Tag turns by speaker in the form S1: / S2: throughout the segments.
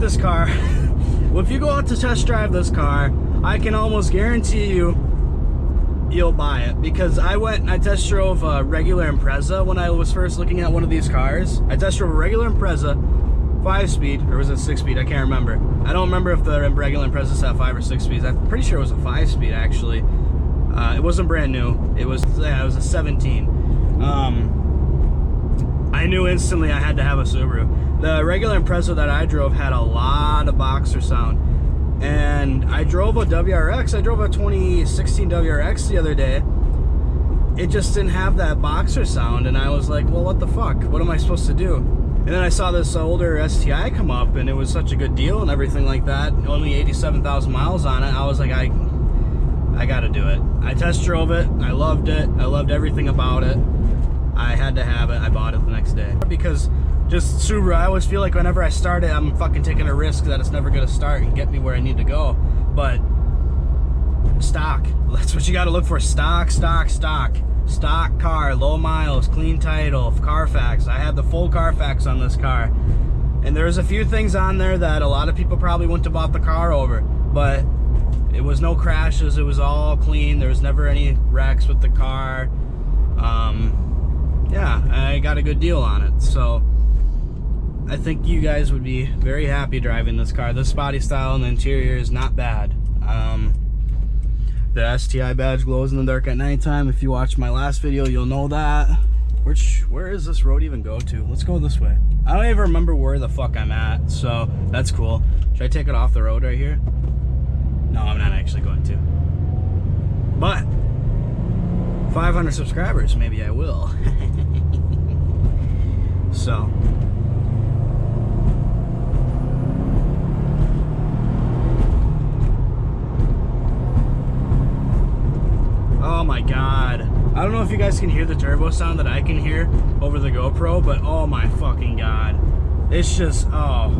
S1: this car. Well, if you go out to test drive this car, I can almost guarantee you'll buy it, because I went and I test drove a regular Impreza when I was first looking at one of these cars. I test drove a regular Impreza, 5-speed, or was it 6-speed? I can't remember. I don't remember if the regular Imprezas have 5 or 6 speeds. I'm pretty sure it was a 5-speed actually. It wasn't brand new. It was a 17. I knew instantly I had to have a Subaru. The regular Impreza that I drove had a lot of boxer sound. And I drove a WRX. I drove a 2016 WRX the other day. It just didn't have that boxer sound, and I was like, well, what the fuck? What am I supposed to do? And then I saw this older STI come up, and it was such a good deal and everything like that. Only 87,000 miles on it. I was like, I gotta do it. I test drove it. I loved it. I loved everything about it. I had to have it. I bought it the next day. Because just Subaru, I always feel like whenever I start it, I'm fucking taking a risk that it's never gonna start and get me where I need to go. But stock, that's what you gotta look for. Stock, stock, stock. Stock car, low miles, clean title, Carfax. I had the full Carfax on this car. And there's a few things on there that a lot of people probably wouldn't have bought the car over. But it was no crashes, it was all clean. There was never any wrecks with the car. Yeah, I got a good deal on it. So I think you guys would be very happy driving this car. This body style and the interior is not bad. The STI badge glows in the dark at nighttime. If you watched my last video, you'll know that. Where is this road even go to? Let's go this way. I don't even remember where the fuck I'm at, so that's cool. Should I take it off the road right here? No, I'm not actually going to. But 500 subscribers, maybe I will. So oh my god, I don't know if you guys can hear the turbo sound that I can hear over the GoPro, but oh my fucking god, it's just, oh,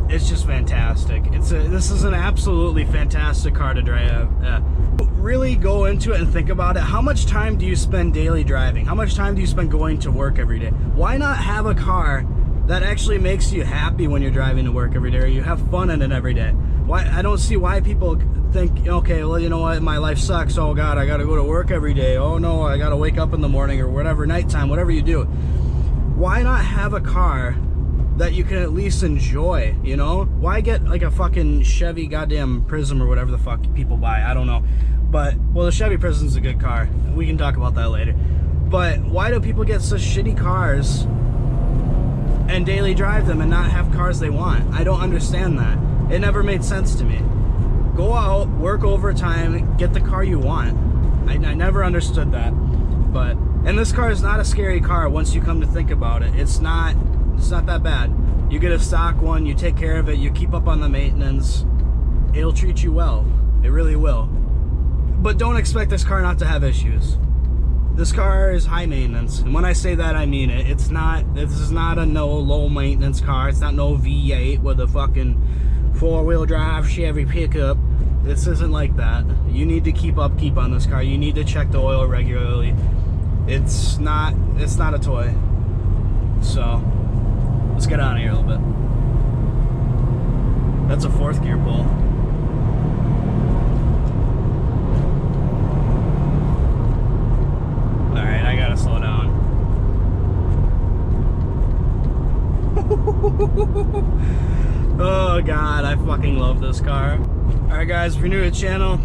S1: it's just fantastic. This is an absolutely fantastic car to drive. Really go into it and think about it. How much time do you spend daily driving? How much time do you spend going to work every day? Why not have a car that actually makes you happy when you're driving to work every day, or you have fun in it every day? Why? I don't see why people think, okay, well, you know what, my life sucks. Oh god, I gotta go to work every day. Oh no, I gotta wake up in the morning, or whatever, nighttime, whatever you do. Why not have a car that you can at least enjoy, you know? Why get like a fucking Chevy goddamn Prism or whatever the fuck people buy? I don't know. But, well, the Chevy Prism's a good car. We can talk about that later. But why do people get such shitty cars and daily drive them and not have cars they want? I don't understand that. It never made sense to me. Go out, work overtime, get the car you want. I never understood that. But, and this car is not a scary car once you come to think about it. It's not that bad. You get a stock one, you take care of it, you keep up on the maintenance, it'll treat you well. It really will. But don't expect this car not to have issues. This car is high maintenance, and when I say that, I mean it. This is not a low maintenance car. It's not no V8 with a fucking 4-wheel drive Chevy pickup. This isn't like that. You need to keep upkeep on this car. You need to check the oil regularly. It's not a toy. So let's get on here a little bit. That's a 4th gear pull. Alright, I gotta slow down. Oh god, I fucking love this car. Alright guys, if you're new to the channel,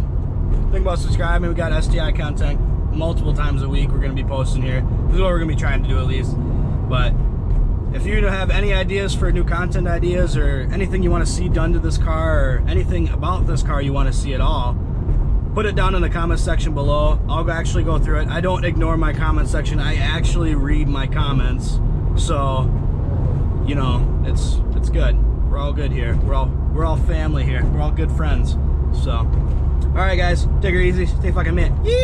S1: think about subscribing. We got STI content multiple times a week we're going to be posting here. This is what we're going to be trying to do at least. But if you have any ideas for new content ideas, or anything you want to see done to this car, or anything about this car you want to see at all, put it down in the comment section below. I'll actually go through it. I don't ignore my comment section. I actually read my comments. So, you know, it's good. We're all good here. We're all family here. We're all good friends. So, all right, guys, take her easy. Stay fucking mint. Yeet.